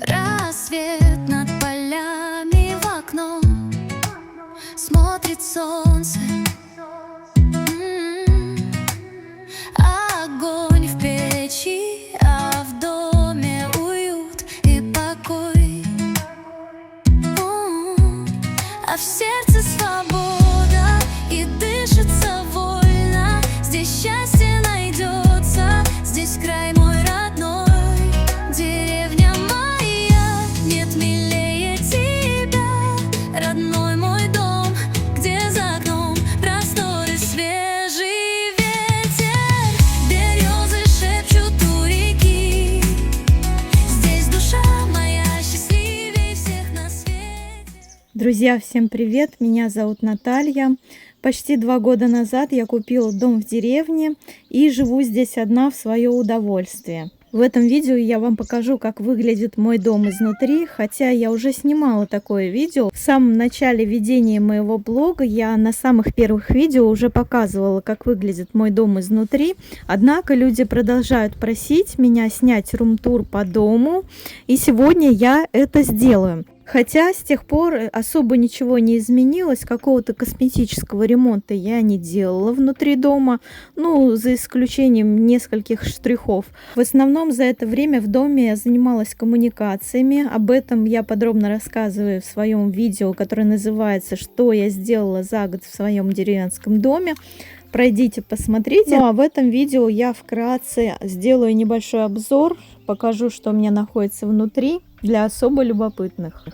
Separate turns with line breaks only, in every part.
Рассвет над полями в окно, смотрит солнце. Огонь в печи, а в доме уют и покой. А в сердце свобода, и дышится вольно. Здесь счастье найдется, здесь край мой родной. Деревня моя, нет милее тебя. Родной мой дом, где за окном просторы, свежий ветер. Березы шепчут у реки. Здесь душа моя счастливее всех на свете.
Друзья, всем привет! Меня зовут Наталья. Почти 2 года назад я купила дом в деревне и живу здесь одна в свое удовольствие. В этом видео я вам покажу, как выглядит мой дом изнутри, хотя я уже снимала такое видео. В самом начале ведения моего блога я на самых первых видео уже показывала, как выглядит мой дом изнутри. Однако люди продолжают просить меня снять рум-тур по дому, и сегодня я это сделаю. Хотя с тех пор особо ничего не изменилось, какого-то косметического ремонта я не делала внутри дома, ну, за исключением нескольких штрихов. В основном за это время в доме я занималась коммуникациями, об этом я подробно рассказываю в своем видео, которое называется «Что я сделала за год в своем деревенском доме». Пройдите, посмотрите. Ну а в этом видео я вкратце сделаю небольшой обзор, покажу, что у меня находится внутри для особо любопытных.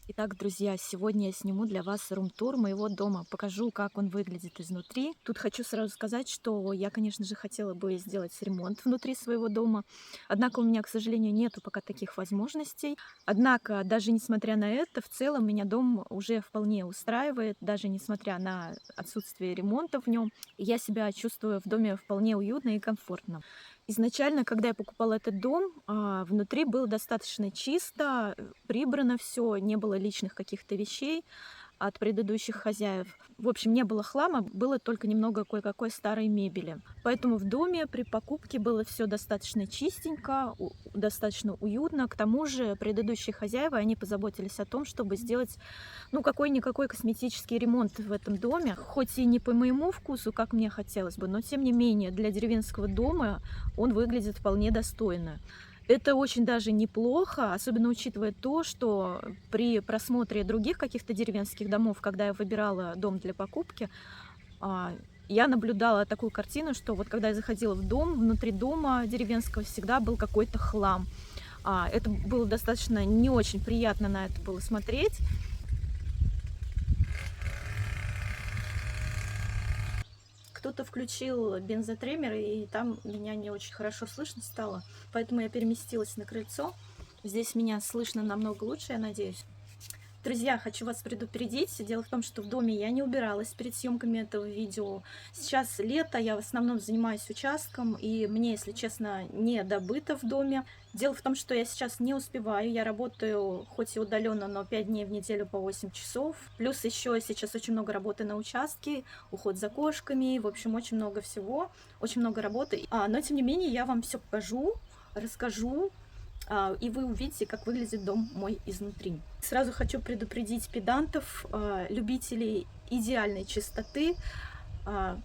Итак, друзья, сегодня я сниму для вас рум-тур моего дома. Покажу, как он выглядит изнутри. Тут хочу сразу сказать, что я, конечно же, хотела бы сделать ремонт внутри своего дома. Однако у меня, к сожалению, нету пока таких возможностей. Однако, даже несмотря на это, в целом меня дом уже вполне устраивает, даже несмотря на отсутствие ремонта в нем. Я себя чувствую в доме вполне уютно и комфортно. Изначально, когда я покупала этот дом, внутри было достаточно чисто, прибрано все, не было личных каких-то вещей от предыдущих хозяев. В общем, не было хлама, было только немного кое-какой старой мебели. Поэтому в доме при покупке было все достаточно чистенько, достаточно уютно. К тому же предыдущие хозяева, они позаботились о том, чтобы сделать, ну, какой-никакой косметический ремонт в этом доме. Хоть и не по моему вкусу, как мне хотелось бы, но тем не менее для деревенского дома он выглядит вполне достойно. Это очень даже неплохо, особенно учитывая то, что при просмотре других каких-то деревенских домов, когда я выбирала дом для покупки, я наблюдала такую картину, что вот когда я заходила в дом, внутри дома деревенского всегда был какой-то хлам. Это было достаточно не очень приятно на это было смотреть. Кто-то включил бензотремер, и там меня не очень хорошо слышно стало, поэтому я переместилась на крыльцо. Здесь меня слышно намного лучше, я надеюсь. Друзья, хочу вас предупредить. Дело в том, что в доме я не убиралась перед съемками этого видео. Сейчас лето, я в основном занимаюсь участком, и мне, если честно, не добыто в доме. Дело в том, что я сейчас не успеваю. Я работаю хоть и удаленно, но 5 дней в неделю по 8 часов. Плюс еще сейчас очень много работы на участке, уход за кошками. В общем, очень много всего, очень много работы. Но, тем не менее, я вам все покажу, расскажу. И вы увидите, как выглядит дом мой изнутри. Сразу хочу предупредить педантов, любителей идеальной чистоты.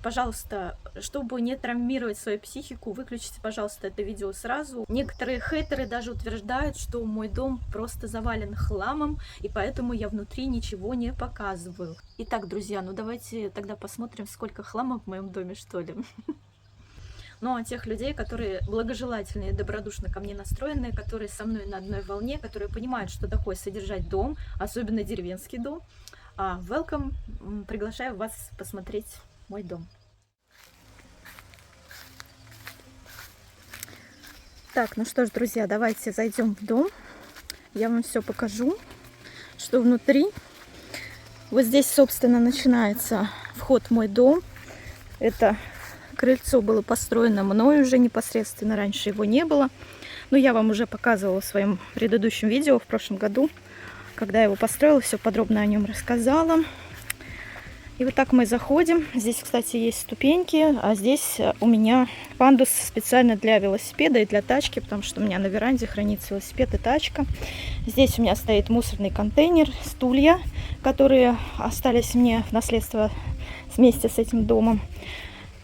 Пожалуйста, чтобы не травмировать свою психику, выключите, пожалуйста, это видео сразу. Некоторые хейтеры даже утверждают, что мой дом просто завален хламом, и поэтому я внутри ничего не показываю. Итак, друзья, ну давайте тогда посмотрим, сколько хлама в моем доме, что ли. Ну, а тех людей, которые благожелательные, добродушно ко мне настроенные, которые со мной на одной волне, которые понимают, что такое содержать дом, особенно деревенский дом, welcome, приглашаю вас посмотреть мой дом. Так, ну что ж, друзья, давайте зайдем в дом, я вам все покажу, что внутри. Вот здесь, собственно, начинается вход в мой дом. Это крыльцо было построено мной уже непосредственно, раньше его не было. Но я вам уже показывала в своем предыдущем видео в прошлом году, когда я его построила, все подробно о нем рассказала. И вот так мы заходим. Здесь, кстати, есть ступеньки, а здесь у меня пандус специально для велосипеда и для тачки, потому что у меня на веранде хранится велосипед и тачка. Здесь у меня стоит мусорный контейнер, стулья, которые остались мне в наследство вместе с этим домом.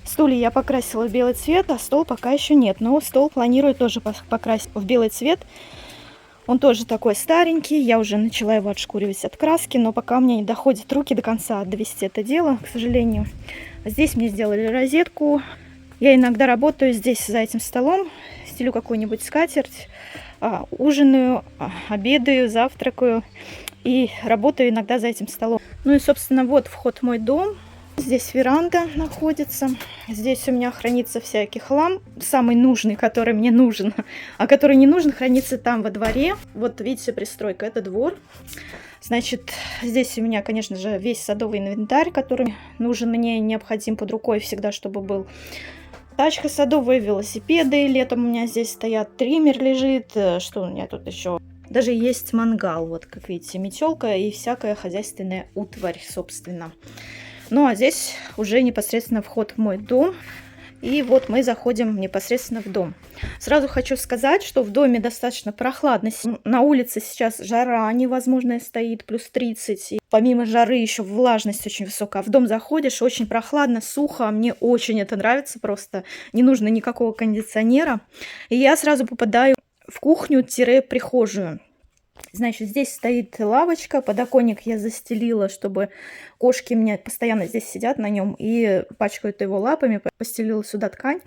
Стулья я покрасила в белый цвет, а стол пока еще нет. Но стол планирую тоже покрасить в белый цвет. Он тоже такой старенький, я уже начала его отшкуривать от краски, но пока у меня не доходят руки до конца довести это дело, к сожалению. Здесь мне сделали розетку. Я иногда работаю здесь за этим столом, стелю какую-нибудь скатерть, ужинаю, обедаю, завтракаю и работаю иногда за этим столом. Ну и, собственно, вот вход в мой дом. Здесь веранда находится. Здесь у меня хранится всякий хлам, самый нужный, который мне нужен, а который не нужен, хранится там во дворе. Вот видите, пристройка, это двор. Значит, здесь у меня, конечно же, весь садовый инвентарь, который нужен мне, необходим под рукой всегда, чтобы был. Тачка садовая, велосипеды. Летом у меня здесь стоят, триммер лежит. Что у меня тут еще? Даже есть мангал, вот как видите, метелка и всякая хозяйственная утварь, собственно. Ну, а здесь уже непосредственно вход в мой дом. И вот мы заходим непосредственно в дом. Сразу хочу сказать, что в доме достаточно прохладно. На улице сейчас жара невозможная стоит, плюс 30. И помимо жары еще влажность очень высокая. В дом заходишь, очень прохладно, сухо. Мне очень это нравится просто. Не нужно никакого кондиционера. И я сразу попадаю в кухню-прихожую. Значит, здесь стоит лавочка, подоконник я застелила, чтобы кошки у меня постоянно здесь сидят на нем и пачкают его лапами, постелила сюда ткань.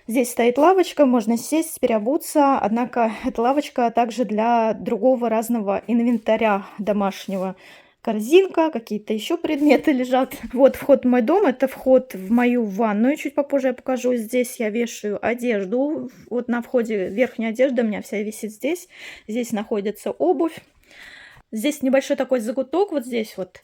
Здесь стоит лавочка, можно сесть, переобуться, однако эта лавочка также для другого разного инвентаря домашнего. Корзинка, какие-то еще предметы лежат. Вот вход в мой дом, это вход в мою ванную, чуть попозже я покажу. Здесь я вешаю одежду, вот на входе верхняя одежда у меня вся висит здесь. Здесь находится обувь. Здесь небольшой такой закуток, вот здесь вот.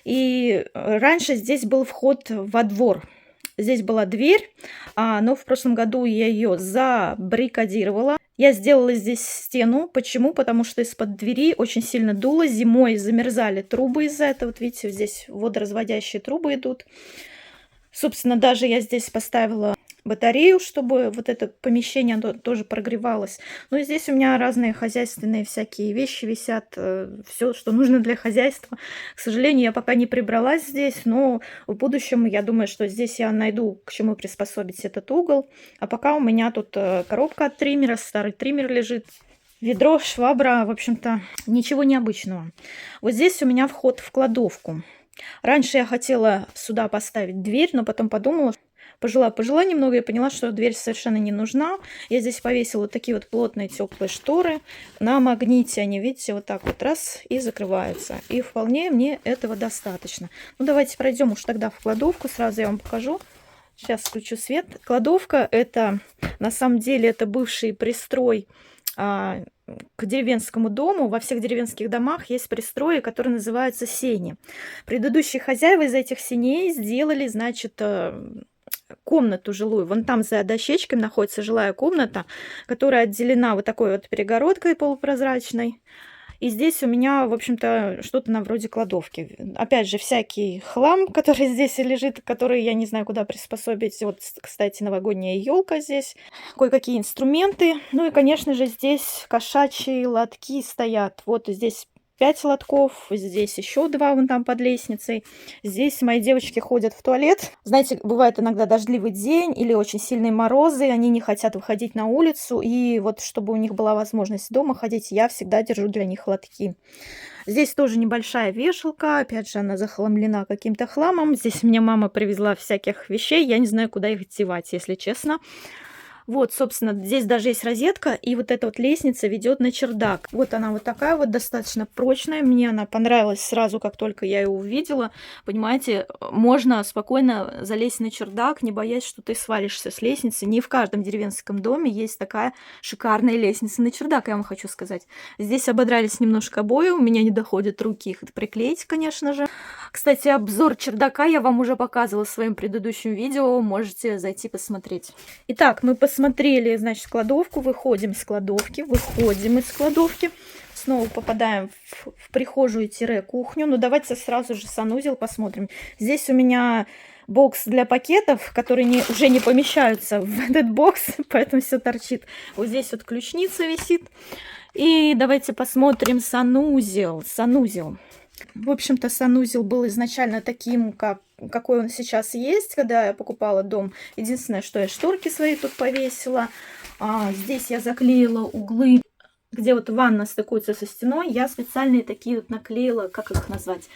И раньше здесь был вход во двор. Здесь была дверь, но в прошлом году я ее забаррикадировала. Я сделала здесь стену. Почему? Потому что из-под двери очень сильно дуло. Зимой замерзали трубы из-за этого. Вот видите, здесь водоразводящие трубы идут. Собственно, даже я здесь поставила батарею, чтобы вот это помещение тоже прогревалось. Ну и здесь у меня разные хозяйственные всякие вещи висят, все, что нужно для хозяйства. К сожалению, я пока не прибралась здесь, но в будущем я думаю, что здесь я найду, к чему приспособить этот угол. А пока у меня тут коробка от триммера, старый триммер лежит. Ведро, швабра, в общем-то, ничего необычного. Вот здесь у меня вход в кладовку. Раньше я хотела сюда поставить дверь, но потом подумала, пожила немного и поняла, что дверь совершенно не нужна. Я здесь повесила вот такие вот плотные теплые шторы на магните. Они, видите, вот так вот раз и закрываются. И вполне мне этого достаточно. Ну, давайте пройдем уж тогда в кладовку. Сразу я вам покажу. Сейчас включу свет. Кладовка — это, на самом деле, это бывший пристрой к деревенскому дому. Во всех деревенских домах есть пристрои, которые называются сени. Предыдущие хозяева из этих сеней сделали, значит, комнату жилую. Вон там за дощечками находится жилая комната, которая отделена вот такой вот перегородкой полупрозрачной. И здесь у меня, в общем-то, что-то на вроде кладовки. Опять же, всякий хлам, который здесь лежит, который я не знаю, куда приспособить. Вот, кстати, новогодняя елка здесь. Кое-какие инструменты. Ну и, конечно же, здесь кошачьи лотки стоят. Вот здесь 5 лотков, здесь еще 2 вон там под лестницей. Здесь мои девочки ходят в туалет. Знаете, бывает иногда дождливый день или очень сильные морозы, они не хотят выходить на улицу, и вот чтобы у них была возможность дома ходить, я всегда держу для них лотки. Здесь тоже небольшая вешалка, опять же, она захламлена каким-то хламом. Здесь мне мама привезла всяких вещей, я не знаю, куда их девать, если честно. Вот, собственно, здесь даже есть розетка, и вот эта вот лестница ведет на чердак. Вот она вот такая вот, достаточно прочная. Мне она понравилась сразу, как только я ее увидела. Понимаете, можно спокойно залезть на чердак, не боясь, что ты свалишься с лестницы. Не в каждом деревенском доме есть такая шикарная лестница на чердак, я вам хочу сказать. Здесь ободрались немножко обои, у меня не доходят руки их приклеить, конечно же. Кстати, обзор чердака я вам уже показывала в своем предыдущем видео, можете зайти посмотреть. Итак, мы посмотрим посмотрели, значит, кладовку, выходим из кладовки, снова попадаем в прихожую-кухню. Ну, давайте сразу же санузел посмотрим. Здесь у меня бокс для пакетов, которые уже не помещаются в этот бокс, поэтому все торчит. Вот здесь вот ключница висит. И давайте посмотрим санузел. В общем-то, санузел был изначально таким, какой он сейчас есть, когда я покупала дом. Единственное, что я шторки свои тут повесила. Здесь я заклеила углы, где вот ванна стыкуется со стеной. Я специальные такие вот наклеила, как их назвать,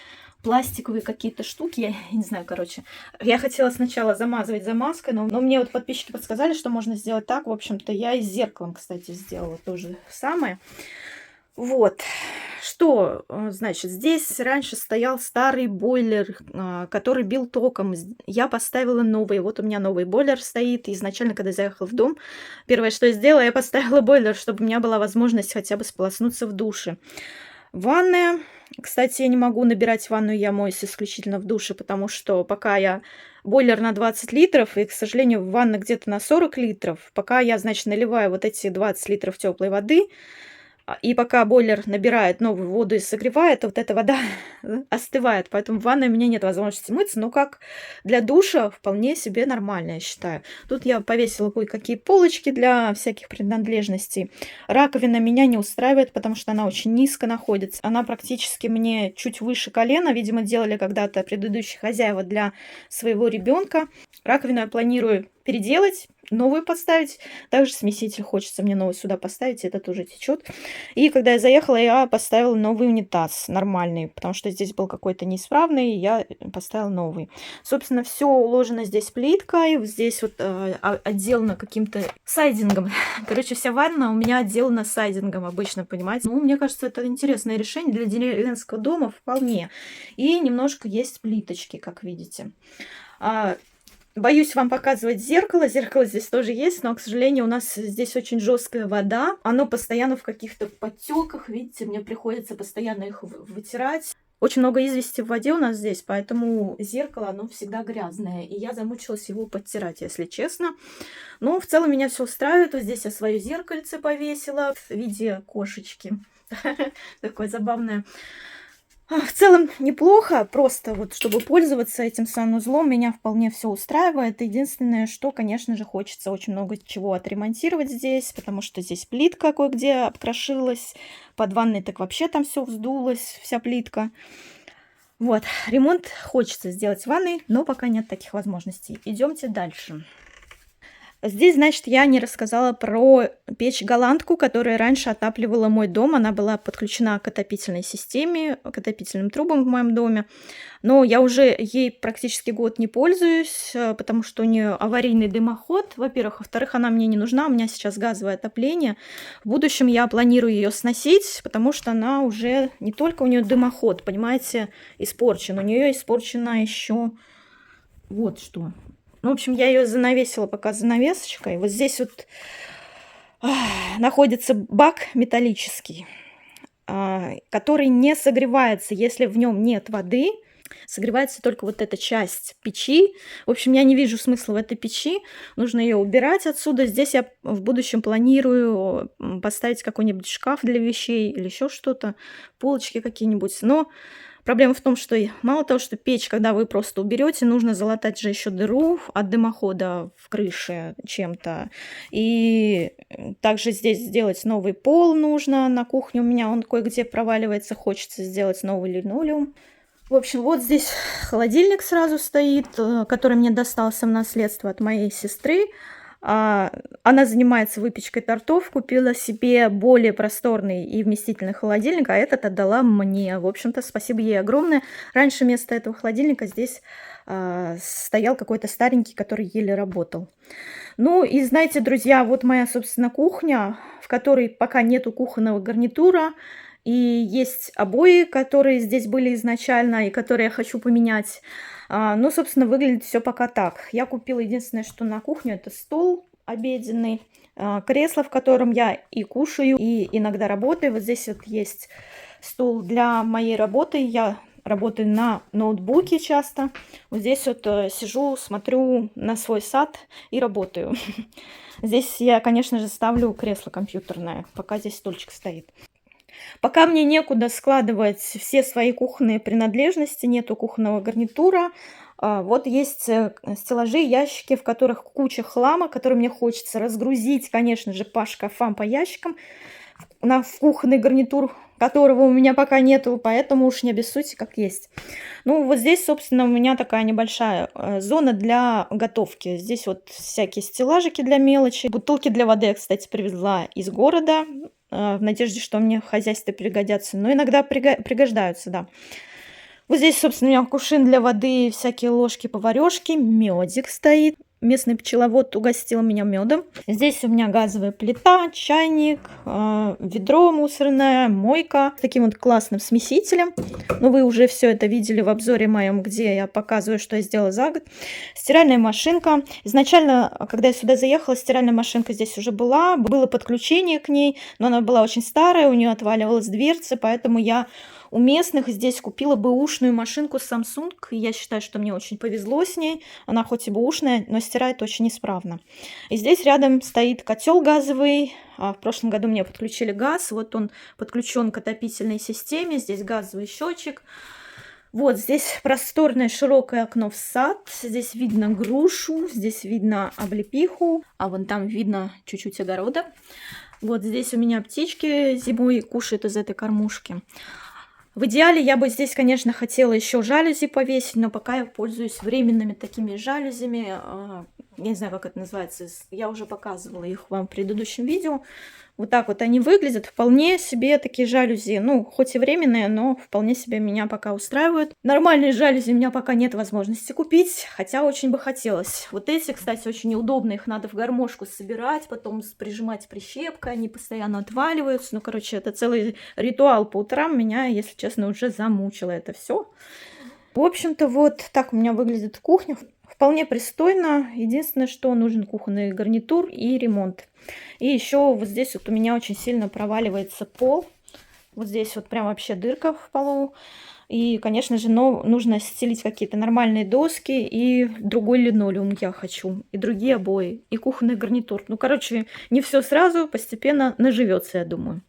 пластиковые какие-то штуки, я не знаю, короче. Я хотела сначала замазывать замазкой, но мне вот подписчики подсказали, что можно сделать так. В общем-то, я и с зеркалом, кстати, сделала то же самое. Вот. Что, значит, здесь раньше стоял старый бойлер, который бил током. Я поставила новый. Вот у меня новый бойлер стоит. И изначально, когда заехала в дом, первое, что я сделала, я поставила бойлер, чтобы у меня была возможность хотя бы сполоснуться в душе. Ванная. Кстати, я не могу набирать ванную, я моюсь исключительно в душе, потому что пока я бойлер на 20 литров, и, к сожалению, ванна где-то на 40 литров, пока я, значит, наливаю вот эти 20 литров теплой воды, и пока бойлер набирает новую воду и согревает, вот эта вода остывает. Поэтому в ванной у меня нет возможности мыться. Но как для душа вполне себе нормально, я считаю. Тут я повесила кое-какие полочки для всяких принадлежностей. Раковина меня не устраивает, потому что она очень низко находится. Она практически мне чуть выше колена. Видимо, делали когда-то предыдущие хозяева для своего ребенка. Раковину я планирую переделать, новую поставить. Также смеситель хочется мне новый сюда поставить, это тоже течет. И когда я заехала, я поставила новый унитаз, нормальный, потому что здесь был какой-то неисправный, я поставила новый. Собственно, все уложено здесь плиткой, здесь вот отделано каким-то сайдингом. Короче, вся ванна у меня отделана сайдингом обычно, понимаете. Ну, мне кажется, это интересное решение для деревенского дома вполне. И немножко есть плиточки, как видите. Боюсь вам показывать зеркало. Зеркало здесь тоже есть, но, к сожалению, у нас здесь очень жесткая вода. Оно постоянно в каких-то подтеках. Видите, мне приходится постоянно их вытирать. Очень много извести в воде у нас здесь, поэтому зеркало, оно всегда грязное. И я замучилась его подтирать, если честно. Но в целом меня все устраивает. Вот здесь я свое зеркальце повесила в виде кошечки. Такое забавное. В целом неплохо, просто вот чтобы пользоваться этим санузлом, меня вполне все устраивает. Единственное, что, конечно же, хочется очень много чего отремонтировать здесь, потому что здесь плитка кое-где обкрошилась, под ванной так вообще там все вздулось, вся плитка. Вот, ремонт хочется сделать в ванной, но пока нет таких возможностей. Идемте дальше. Здесь, значит, я не рассказала про печь-голландку, которая раньше отапливала мой дом. Она была подключена к отопительной системе, к отопительным трубам в моем доме. Но я уже ей практически год не пользуюсь, потому что у нее аварийный дымоход, во-первых. Во-вторых, она мне не нужна, у меня сейчас газовое отопление. В будущем я планирую ее сносить, потому что она уже не только у нее дымоход, понимаете, испорчен. У нее испорчена еще вот что. В общем, я ее занавесила пока занавесочкой. Вот здесь вот находится бак металлический, который не согревается, если в нем нет воды. Согревается только вот эта часть печи. В общем, я не вижу смысла в этой печи. Нужно ее убирать отсюда. Здесь я в будущем планирую поставить какой-нибудь шкаф для вещей или еще что-то, полочки какие-нибудь. Но проблема в том, что мало того, что печь, когда вы просто уберете, нужно залатать же еще дыру от дымохода в крыше чем-то. И также здесь сделать новый пол нужно на кухне. У меня он кое-где проваливается, хочется сделать новый линолеум. В общем, вот здесь холодильник сразу стоит, который мне достался в наследство от моей сестры. Она занимается выпечкой тортов, купила себе более просторный и вместительный холодильник, а этот отдала мне. В общем-то, спасибо ей огромное. Раньше вместо этого холодильника здесь стоял какой-то старенький, который еле работал. Ну и знаете, друзья, вот моя, собственно, кухня, в которой пока нету кухонного гарнитура. И есть обои, которые здесь были изначально и которые я хочу поменять. Ну, собственно, выглядит все пока так. Я купила единственное, что на кухню, это стол обеденный, кресло, в котором я и кушаю, и иногда работаю. Вот здесь вот есть стол для моей работы. Я работаю на ноутбуке часто. Вот здесь вот сижу, смотрю на свой сад и работаю. Здесь я, конечно же, ставлю кресло компьютерное, пока здесь стульчик стоит. Пока мне некуда складывать все свои кухонные принадлежности, нету кухонного гарнитура. Вот есть стеллажи, ящики, в которых куча хлама, который мне хочется разгрузить, конечно же, по шкафам, по ящикам, в кухонный гарнитур, которого у меня пока нету, поэтому уж не обессудьте, как есть. Ну, вот здесь, собственно, у меня такая небольшая зона для готовки. Здесь вот всякие стеллажики для мелочи. Бутылки для воды я, кстати, привезла из города, в надежде, что мне в хозяйстве пригодятся. Но иногда пригождаются, да. Вот здесь, собственно, у меня кувшин для воды, всякие ложки, поварешки, медик стоит. Местный пчеловод угостил меня медом. Здесь у меня газовая плита, чайник, ведро мусорное, мойка с таким вот классным смесителем. Но вы уже все это видели в обзоре моем, где я показываю, что я сделала за год. Стиральная машинка. Изначально, когда я сюда заехала, стиральная машинка здесь уже была. Было подключение к ней, но она была очень старая, у нее отваливалась дверца, поэтому я у местных здесь купила бэушную машинку Samsung. Я считаю, что мне очень повезло с ней. Она хоть и бэушная, но стирает очень исправно. И здесь рядом стоит котел газовый. В прошлом году мне подключили газ. Вот он подключен к отопительной системе. Здесь газовый счетчик. Вот здесь просторное широкое окно в сад. Здесь видно грушу, здесь видно облепиху. А вон там видно чуть-чуть огорода. Вот здесь у меня птички зимой кушают из этой кормушки. В идеале я бы здесь, конечно, хотела еще жалюзи повесить, но пока я пользуюсь временными такими жалюзями. Я не знаю, как это называется. Я уже показывала их вам в предыдущем видео. Вот так вот они выглядят. Вполне себе такие жалюзи. Ну, хоть и временные, но вполне себе меня пока устраивают. Нормальные жалюзи у меня пока нет возможности купить, хотя очень бы хотелось. Вот эти, кстати, очень неудобно. Их надо в гармошку собирать, потом прижимать прищепкой. Они постоянно отваливаются. Ну, короче, это целый ритуал по утрам. Меня, если честно, уже замучило это все. В общем-то, вот так у меня выглядит кухня. Вполне пристойно. Единственное, что нужен кухонный гарнитур и ремонт. И еще вот здесь вот у меня очень сильно проваливается пол. Вот здесь вот прям вообще дырка в полу. И, конечно же, нужно стелить какие-то нормальные доски и другой линолеум я хочу. И другие обои, и кухонный гарнитур. Ну, короче, не все сразу, постепенно наживется, я думаю.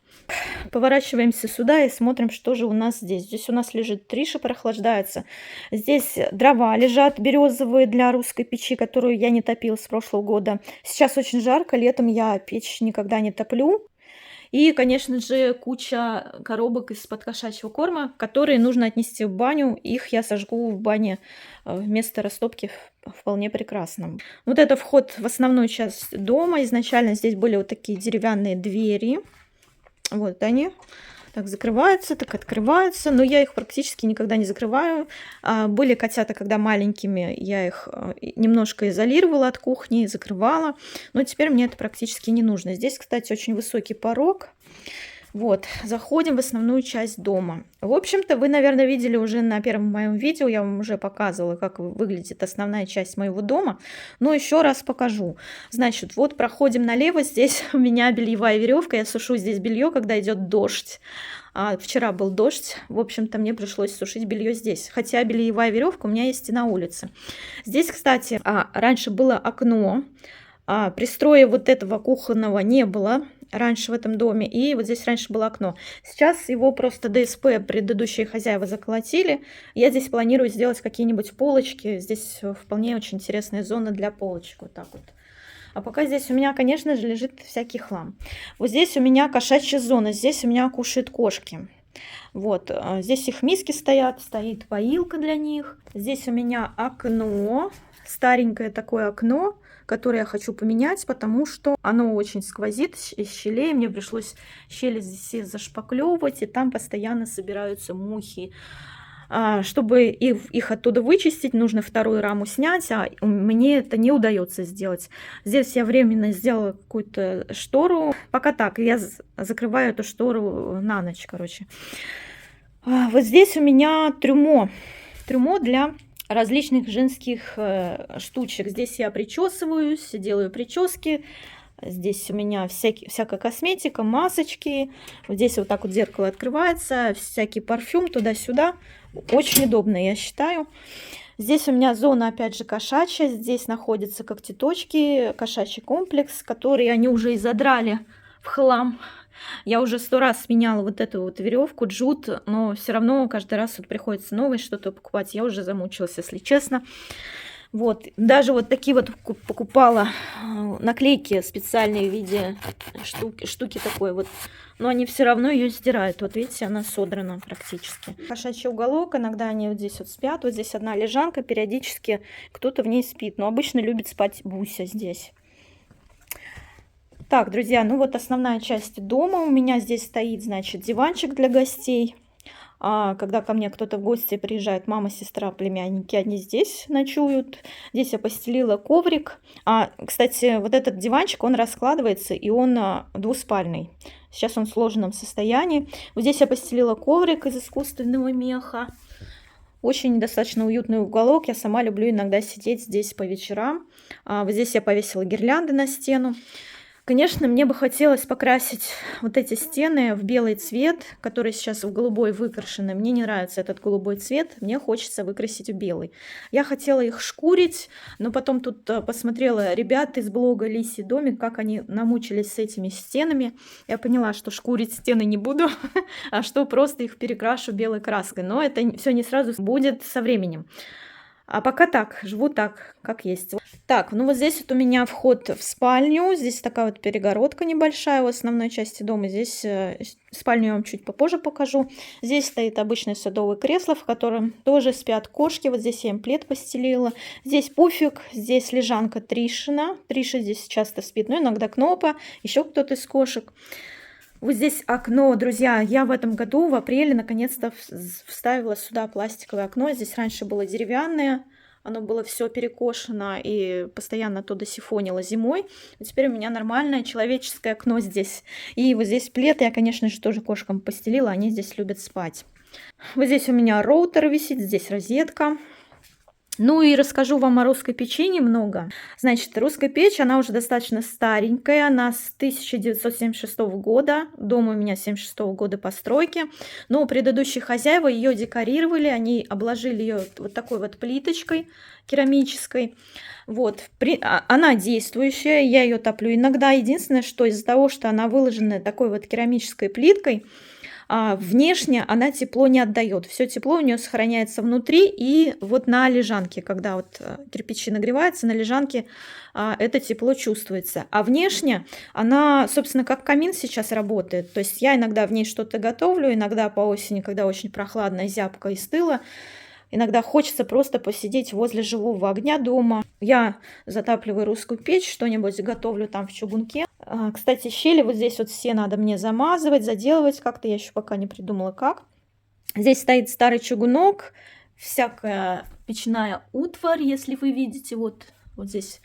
Поворачиваемся сюда и смотрим, что же у нас здесь. Здесь у нас лежит триша, прохлаждается. Здесь дрова лежат березовые для русской печи, которую я не топила с прошлого года. Сейчас очень жарко, летом я печь никогда не топлю. И, конечно же, куча коробок из-под кошачьего корма, которые нужно отнести в баню. Их я сожгу в бане вместо растопки вполне прекрасно. Вот это вход в основную часть дома. Изначально здесь были вот такие деревянные двери. Вот они. Так закрываются, так открываются. Но я их практически никогда не закрываю. Были котята, когда маленькими, я их немножко изолировала от кухни, закрывала. Но теперь мне это практически не нужно. Здесь, кстати, очень высокий порог. Вот, заходим в основную часть дома. В общем-то, вы, наверное, видели уже на первом моем видео, я вам уже показывала, как выглядит основная часть моего дома. Но еще раз покажу. Значит, вот проходим налево, здесь у меня бельевая веревка, я сушу здесь белье, когда идет дождь. Вчера был дождь, в общем-то, мне пришлось сушить белье здесь. Хотя бельевая веревка у меня есть и на улице. Здесь, кстати, раньше было окно. Пристроя вот этого кухонного не было раньше в этом доме. И вот здесь раньше было окно. Сейчас его просто ДСП предыдущие хозяева заколотили. Я здесь планирую сделать какие-нибудь полочки. Здесь вполне очень интересная зона для полочек. Вот так вот. А пока здесь у меня, конечно же, лежит всякий хлам. Вот здесь у меня кошачья зона. Здесь у меня кушают кошки. Вот, здесь их миски стоят, стоит поилка для них. Здесь у меня окно, старенькое такое окно, которое я хочу поменять, потому что оно очень сквозит из щелей. Мне пришлось щели здесь все зашпаклевывать, и там постоянно собираются мухи. Чтобы их оттуда вычистить, нужно вторую раму снять, а мне это не удается сделать. Здесь я временно сделала какую-то штору. Пока так, я закрываю эту штору на ночь, короче. Вот здесь у меня трюмо. Трюмо для различных женских штучек. Здесь я причесываюсь, делаю прически. Здесь у меня всякая косметика, масочки. Вот здесь вот так вот зеркало открывается, всякий парфюм туда-сюда. Очень удобно, я считаю. Здесь у меня зона, опять же, кошачья. Здесь находятся когтеточки, кошачий комплекс, который они уже и задрали в хлам. Я уже 100 раз сменяла вот эту вот веревку, джут, но все равно каждый раз вот приходится новое что-то покупать. Я уже замучилась, если честно. Вот, даже вот такие вот покупала наклейки специальные в виде штуки такой вот. Но они все равно ее сдирают. Вот видите, она содрана практически. Кошачий уголок, иногда они вот здесь вот спят. Вот здесь одна лежанка, периодически кто-то в ней спит. Но обычно любит спать Буся здесь. Так, друзья, ну вот основная часть дома. У меня здесь стоит, значит, диванчик для гостей. Когда ко мне кто-то в гости приезжает, мама, сестра, племянники, они здесь ночуют. Здесь я постелила коврик. Кстати, вот этот диванчик, он раскладывается, и он двуспальный. Сейчас он в сложенном состоянии. Вот здесь я постелила коврик из искусственного меха. Очень достаточно уютный уголок. Я сама люблю иногда сидеть здесь по вечерам. Вот здесь я повесила гирлянды на стену. Конечно, мне бы хотелось покрасить вот эти стены в белый цвет, который сейчас в голубой выкрашены. Мне не нравится этот голубой цвет, мне хочется выкрасить в белый. Я хотела их шкурить, но потом тут посмотрела ребят из блога Лисий домик, как они намучились с этими стенами. Я поняла, что шкурить стены не буду, а что просто их перекрашу белой краской. Но это все не сразу будет со временем. А пока так, живу так, как есть. Так, ну вот здесь вот у меня вход в спальню. Здесь такая вот перегородка небольшая в основной части дома. Здесь спальню я вам чуть попозже покажу. Здесь стоит обычное садовое кресло, в котором тоже спят кошки. Вот здесь я им плед постелила. Здесь пуфик, здесь лежанка Тришина. Триша здесь часто спит, но иногда Кнопа, еще кто-то из кошек. Вот здесь окно, друзья, я в этом году в апреле наконец-то вставила сюда пластиковое окно. Здесь раньше было деревянное, оно было все перекошено и постоянно туда сифонило зимой. А теперь у меня нормальное человеческое окно здесь. И вот здесь плед я, конечно же, тоже кошкам постелила, они здесь любят спать. Вот здесь у меня роутер висит, здесь розетка. Ну и расскажу вам о русской печи немного. Значит, русская печь, она уже достаточно старенькая, она с 1976 года, дом у меня 76 года постройки, но предыдущие хозяева ее декорировали, они обложили ее вот такой вот плиточкой керамической. Вот, она действующая, я ее топлю иногда. Единственное, что из-за того, что она выложена такой вот керамической плиткой, внешне она тепло не отдает. Все тепло у нее сохраняется внутри и вот на лежанке, когда вот кирпичи нагреваются, на лежанке это тепло чувствуется. А внешне она, собственно, как камин сейчас работает. То есть я иногда в ней что-то готовлю, иногда по осени, когда очень прохладно, зябко и стыло, иногда хочется просто посидеть возле живого огня дома. Я затапливаю русскую печь, что-нибудь готовлю там в чугунке. Кстати, щели вот здесь вот все надо мне замазывать, заделывать как-то. Я еще пока не придумала как. Здесь стоит старый чугунок, всякая печная утварь, если вы видите, вот здесь.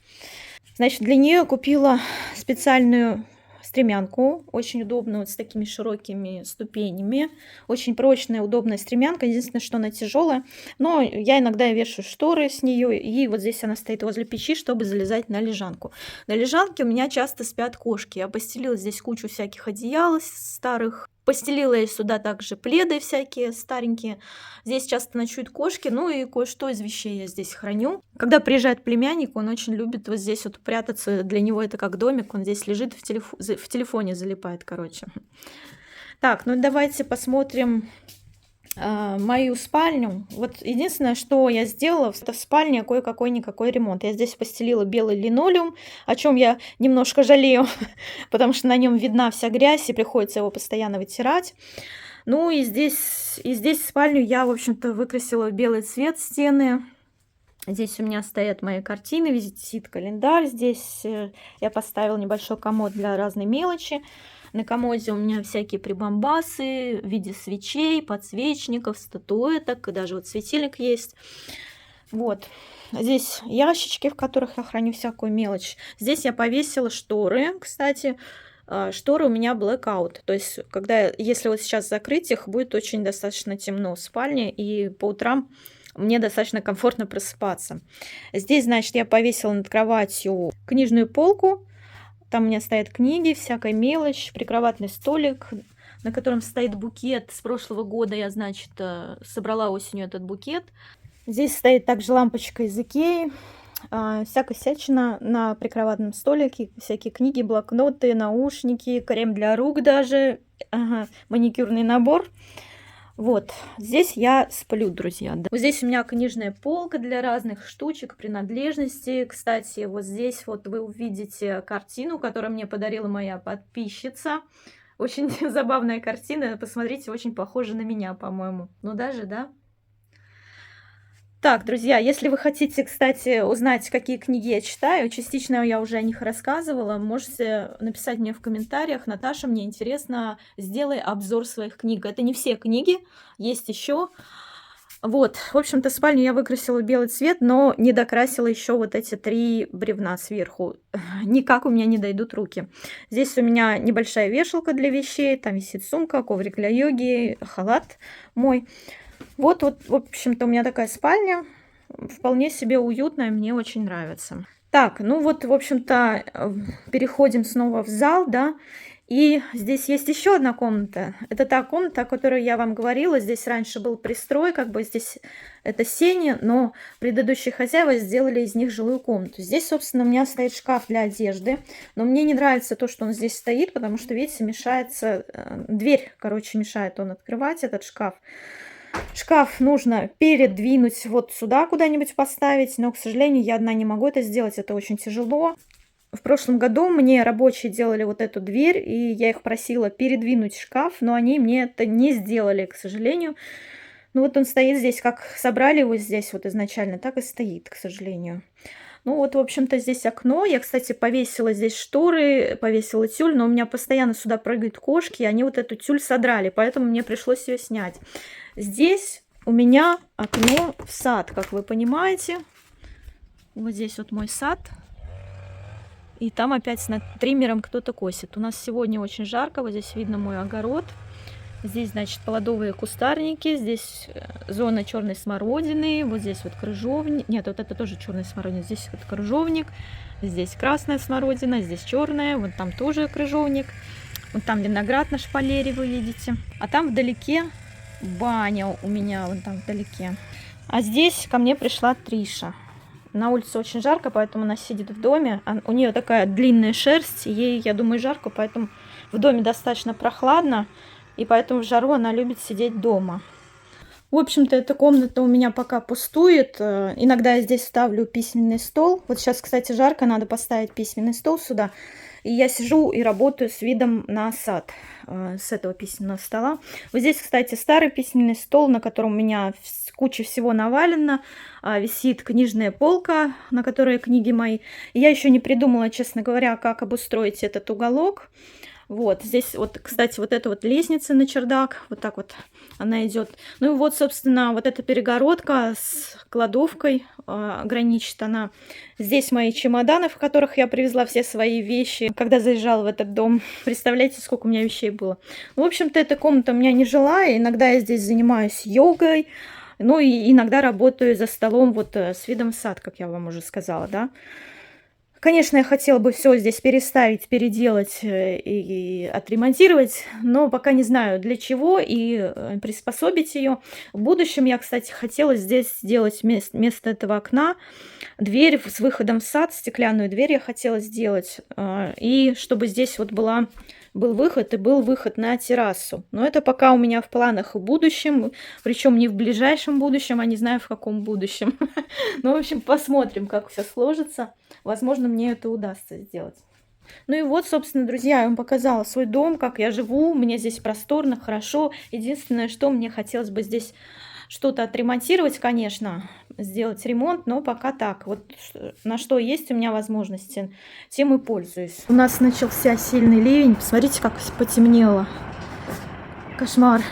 Значит, для нее купила специальную стремянку, очень удобную, вот с такими широкими ступенями. Очень прочная, удобная стремянка. Единственное, что она тяжелая. Но я иногда вешаю шторы с нее. И вот здесь она стоит возле печи, чтобы залезать на лежанку. На лежанке у меня часто спят кошки. Я постелила здесь кучу всяких одеял старых. Постелила я сюда также пледы всякие старенькие. Здесь часто ночуют кошки, ну и кое-что из вещей я здесь храню. Когда приезжает племянник, он очень любит вот здесь вот прятаться. Для него это как домик, он здесь лежит, в телефоне залипает, короче. Так, ну давайте посмотрим мою спальню. Вот единственное, что я сделала, это в спальне кое-какой-никакой ремонт. Я здесь постелила белый линолеум, о чем я немножко жалею, потому что на нем видна вся грязь и приходится его постоянно вытирать. Ну и здесь спальню я, в общем-то, выкрасила в белый цвет стены. Здесь у меня стоят мои картины, висит календарь. Здесь я поставила небольшой комод для разной мелочи. На комоде у меня всякие прибамбасы в виде свечей, подсвечников, статуэток, и даже вот светильник есть. Вот. Здесь ящички, в которых я храню всякую мелочь. Здесь я повесила шторы, кстати. Шторы у меня blackout. То есть, если вот сейчас закрыть их, будет очень достаточно темно в спальне, и по утрам мне достаточно комфортно просыпаться. Здесь, значит, я повесила над кроватью книжную полку. Там у меня стоят книги, всякая мелочь, прикроватный столик, на котором стоит букет. С прошлого года я, значит, собрала осенью этот букет. Здесь стоит также лампочка из Икеи. Всякая всячина на прикроватном столике, всякие книги, блокноты, наушники, крем для рук даже, маникюрный набор. Вот, здесь я сплю, друзья. Да. Вот здесь у меня книжная полка для разных штучек, принадлежностей. Кстати, вот здесь вот вы увидите картину, которую мне подарила моя подписчица. Очень забавная картина, посмотрите, очень похожа на меня, по-моему. Ну даже, да? Так, друзья, если вы хотите, кстати, узнать, какие книги я читаю, частично я уже о них рассказывала, можете написать мне в комментариях: Наташа, мне интересно, сделай обзор своих книг. Это не все книги, есть еще. Вот, в общем-то, спальню я выкрасила в белый цвет, но не докрасила еще вот эти 3 бревна сверху. Никак у меня не дойдут руки. Здесь у меня небольшая вешалка для вещей, там висит сумка, коврик для йоги, халат мой. Вот, в общем-то, у меня такая спальня, вполне себе уютная, мне очень нравится. Так, ну вот, в общем-то, переходим снова в зал, да, и здесь есть еще одна комната. Это та комната, о которой я вам говорила. Здесь раньше был пристрой, как бы здесь это сени, но предыдущие хозяева сделали из них жилую комнату. Здесь, собственно, у меня стоит шкаф для одежды, но мне не нравится то, что он здесь стоит, потому что, видите, мешается, дверь, короче, мешает он открывать этот шкаф. Шкаф нужно передвинуть вот сюда куда-нибудь поставить, но, к сожалению, я одна не могу это сделать, это очень тяжело. В прошлом году мне рабочие делали вот эту дверь, и я их просила передвинуть шкаф, но они мне это не сделали, к сожалению. Ну вот он стоит здесь, как собрали его здесь вот изначально, так и стоит, к сожалению. Ну вот, в общем-то, здесь окно. Я, кстати, повесила здесь шторы, повесила тюль, но у меня постоянно сюда прыгают кошки, и они вот эту тюль содрали, поэтому мне пришлось ее снять. Здесь у меня окно в сад, как вы понимаете. Вот здесь вот мой сад. И там опять с триммером кто-то косит. У нас сегодня очень жарко, вот здесь видно мой огород. Здесь, значит, плодовые кустарники, здесь зона черной смородины, вот здесь вот крыжовник. Нет, вот это тоже черная смородина. Здесь вот крыжовник, здесь красная смородина, здесь черная, вот там тоже крыжовник. Вот там виноград на шпалере, вы видите. А там вдалеке баня у меня, вон там вдалеке. А здесь ко мне пришла Триша. На улице очень жарко, поэтому она сидит в доме. У нее такая длинная шерсть, ей, я думаю, жарко, поэтому в доме достаточно прохладно. И поэтому в жару она любит сидеть дома. В общем-то, эта комната у меня пока пустует. Иногда я здесь ставлю письменный стол. Вот сейчас, кстати, жарко, надо поставить письменный стол сюда. И я сижу и работаю с видом на сад с этого письменного стола. Вот здесь, кстати, старый письменный стол, на котором у меня куча всего навалено. Висит книжная полка, на которой книги мои. И я еще не придумала, честно говоря, как обустроить этот уголок. Вот, здесь вот, кстати, вот эта вот лестница на чердак, вот так вот она идет. Ну и вот, собственно, вот эта перегородка с кладовкой граничит она. Здесь мои чемоданы, в которых я привезла все свои вещи, когда заезжала в этот дом. Представляете, сколько у меня вещей было. В общем-то, эта комната у меня не жилая. Иногда я здесь занимаюсь йогой, ну и иногда работаю за столом вот с видом в сад, как я вам уже сказала, да. Конечно, я хотела бы все здесь переставить, переделать и отремонтировать, но пока не знаю для чего и приспособить ее. В будущем я, кстати, хотела здесь сделать вместо этого окна дверь с выходом в сад, стеклянную дверь я хотела сделать, и чтобы здесь вот был выход на террасу. Но это пока у меня в планах в будущем, причем не в ближайшем будущем, а не знаю в каком будущем. Ну, в общем, посмотрим, как все сложится. Возможно, мне это удастся сделать. Ну и вот, собственно, друзья, я вам показала свой дом, как я живу. Мне здесь просторно, хорошо. Единственное, что мне хотелось бы здесь что-то отремонтировать, конечно, сделать ремонт, но пока так. Вот на что есть у меня возможности, тем и пользуюсь. У нас начался сильный ливень. Посмотрите, как потемнело. Кошмар.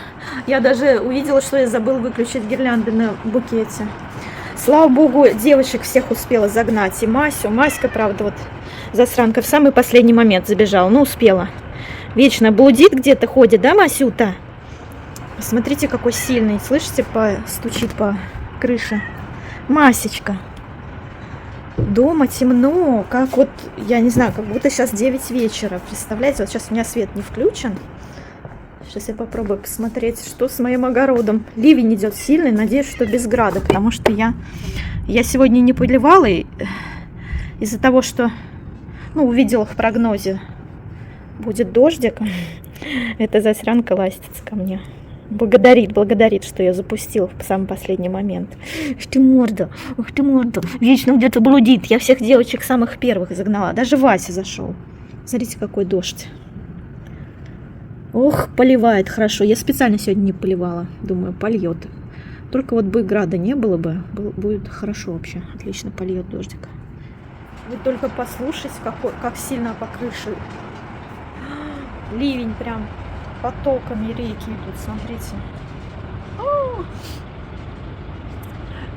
Я даже увидела, что я забыла выключить гирлянды на букете. Слава богу, девочек всех успела загнать. И Масю. Маська, правда, вот засранка в самый последний момент забежала. Но успела. Вечно блудит где-то, ходит, да, Масюта? Смотрите, какой сильный. Слышите, стучит по крыше. Масечка. Дома темно, как вот, я не знаю, как будто сейчас 9 вечера. Представляете, вот сейчас у меня свет не включен. Сейчас я попробую посмотреть, что с моим огородом. Ливень идет сильный, надеюсь, что без града, потому что я сегодня не поливала из-за того, что, ну, увидела в прогнозе, будет дождик. Эта засранка ластится ко мне. Благодарит, что я запустила в самый последний момент. Ах ты морда, вечно где-то блудит. Я всех девочек самых первых загнала. Даже Вася зашел. Смотрите, какой дождь. Ох, поливает хорошо. Я специально сегодня не поливала. Думаю, польет. Только вот бы града не было бы, будет хорошо вообще. Отлично польет дождик. Вы только послушайте, как сильно по крыше. Ливень прям потоками реки идут, смотрите.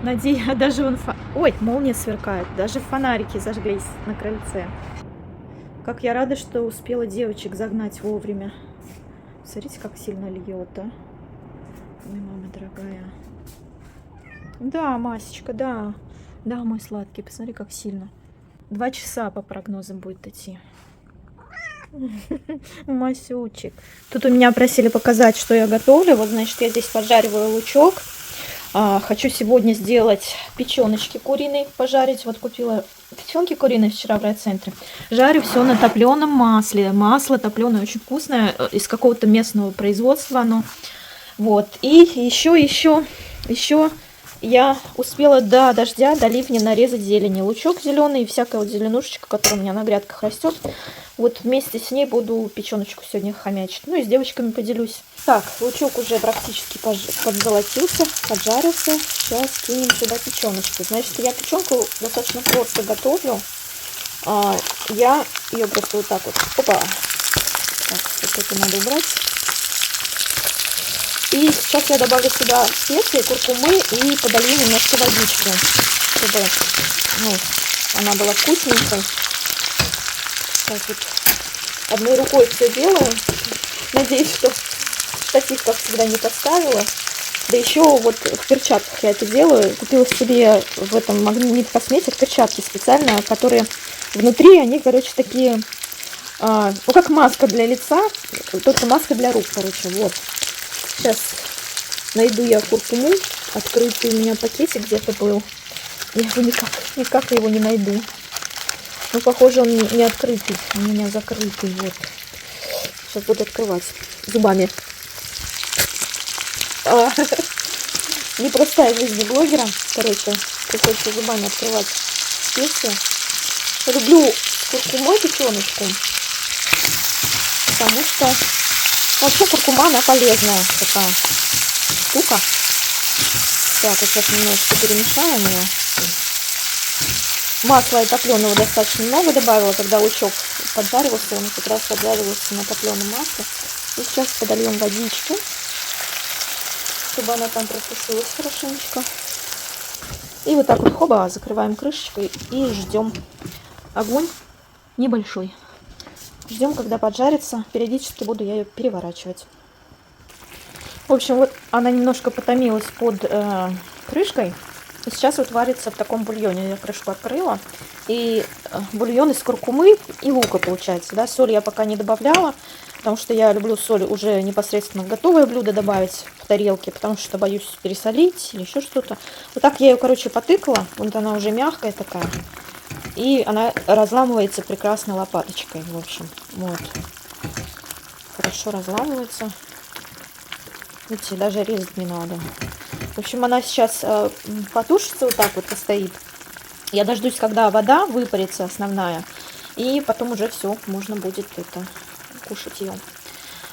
Надеюсь, даже вон ой, молния сверкает. Даже фонарики зажглись на крыльце. Как я рада, что успела девочек загнать вовремя. Смотрите, как сильно льет, а? Ой, мама дорогая. Да, Масечка, да. Да, мой сладкий, посмотри, как сильно. 2 часа по прогнозам будет идти. Масючек. Тут у меня просили показать, что я готовлю. Вот, значит, я здесь поджариваю лучок. Хочу сегодня сделать печеночки куриные, пожарить. Вот купила печенки куриные вчера в райцентре. Жарю все на топленом масле. Масло топленое очень вкусное, из какого-то местного производства оно. Вот. И еще я успела до дождя, до ливня нарезать зелени. Лучок зеленый и всякая вот зеленушечка, которая у меня на грядках растет. Вот вместе с ней буду печеночку сегодня хомячить. Ну и с девочками поделюсь. Так, лучок уже практически подзолотился, поджарился. Сейчас кинем сюда печеночку. Значит, я печенку достаточно просто готовлю. Я ее просто вот так вот. Опа. Так, вот это надо убрать. И сейчас я добавлю сюда специи, куркумы и подолью немножко водички, чтобы, ну, она была вкусненькой. Так вот, одной рукой все делаю. Надеюсь, что штатив, как всегда, не поставила. Да еще вот в перчатках я это делаю. Купила себе в этом Магнит Косметик перчатки специально, которые внутри, они, короче, такие, ну, как маска для лица, только маска для рук, короче, вот. Сейчас найду я куркуму. Открытый у меня пакетик где-то был. Я его никак его не найду. Ну, похоже, он не открытый. У меня закрытый. Вот. Сейчас буду открывать зубами. Непростая жизнь блогера. Короче, приходится зубами открывать специи. Люблю куркумой печеночку. Потому что вообще куркума, она полезная такая штука. Так, вот сейчас немножко перемешаем ее. Масла топленого достаточно много добавила, когда лучок поджаривался, он как раз поджаривался на топленом масле. И сейчас подольем водички, чтобы она там просушилась хорошенечко. И вот так вот, хоба, закрываем крышечкой и ждем. Огонь небольшой. Ждем, когда поджарится. Периодически буду я ее переворачивать. В общем, вот она немножко потомилась под крышкой. И сейчас вот варится в таком бульоне. Я крышку открыла. И бульон из куркумы и лука получается. Да? Соль я пока не добавляла, потому что я люблю соль уже непосредственно в готовое блюдо добавить в тарелке, потому что боюсь пересолить или еще что-то. Вот так я ее, короче, потыкала. Вот она уже мягкая такая. И она разламывается прекрасно лопаточкой, в общем. Вот. Хорошо разламывается. Видите, даже резать не надо. В общем, она сейчас потушится, вот так вот постоит. Я дождусь, когда вода выпарится основная. И потом уже все, можно будет это кушать ее.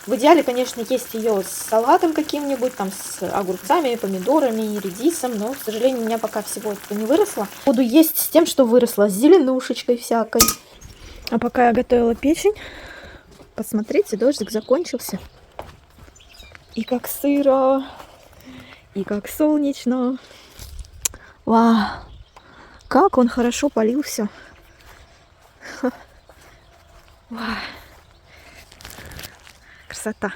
В идеале, конечно, есть ее с салатом каким-нибудь, там с огурцами, помидорами, редисом, но, к сожалению, у меня пока всего этого не выросло. Буду есть с тем, что выросло, с зеленушечкой всякой. А пока я готовила печень, посмотрите, дождик закончился. И как сыро, и как солнечно. Вау, как он хорошо полил все. Красота.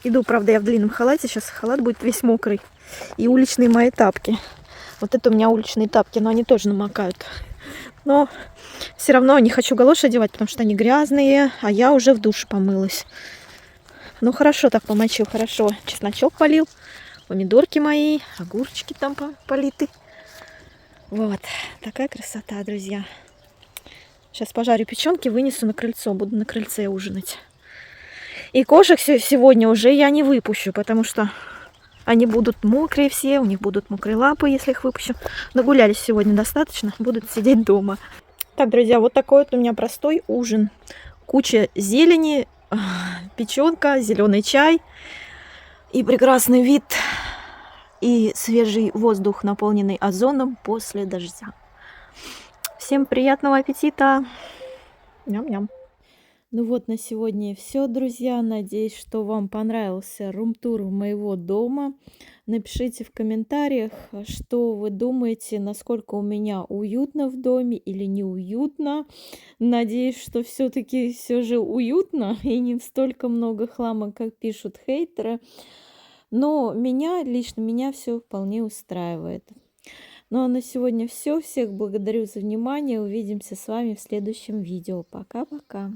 Иду, правда, я в длинном халате. Сейчас халат будет весь мокрый. И уличные мои тапки. Вот это у меня уличные тапки, но они тоже намокают. Но все равно не хочу галоши одевать, потому что они грязные, а я уже в душе помылась. Ну хорошо так помочил, хорошо. Чесночок полил, помидорки мои, огурчики там политы. Вот, такая красота, друзья. Сейчас пожарю печенки, вынесу на крыльцо, буду на крыльце ужинать. И кошек сегодня уже я не выпущу, потому что они будут мокрые все, у них будут мокрые лапы, если их выпущу. Нагулялись сегодня достаточно, будут сидеть дома. Так, друзья, вот такой вот у меня простой ужин. Куча зелени, печенка, зеленый чай и прекрасный вид и свежий воздух, наполненный озоном после дождя. Всем приятного аппетита! Ням-ням! Ну вот на сегодня все, друзья. Надеюсь, что вам понравился рум-тур моего дома. Напишите в комментариях, что вы думаете, насколько у меня уютно в доме или неуютно. Надеюсь, что все-таки все же уютно и не столько много хлама, как пишут хейтеры. Но лично меня все вполне устраивает. Ну а на сегодня все. Всех благодарю за внимание. Увидимся с вами в следующем видео. Пока-пока.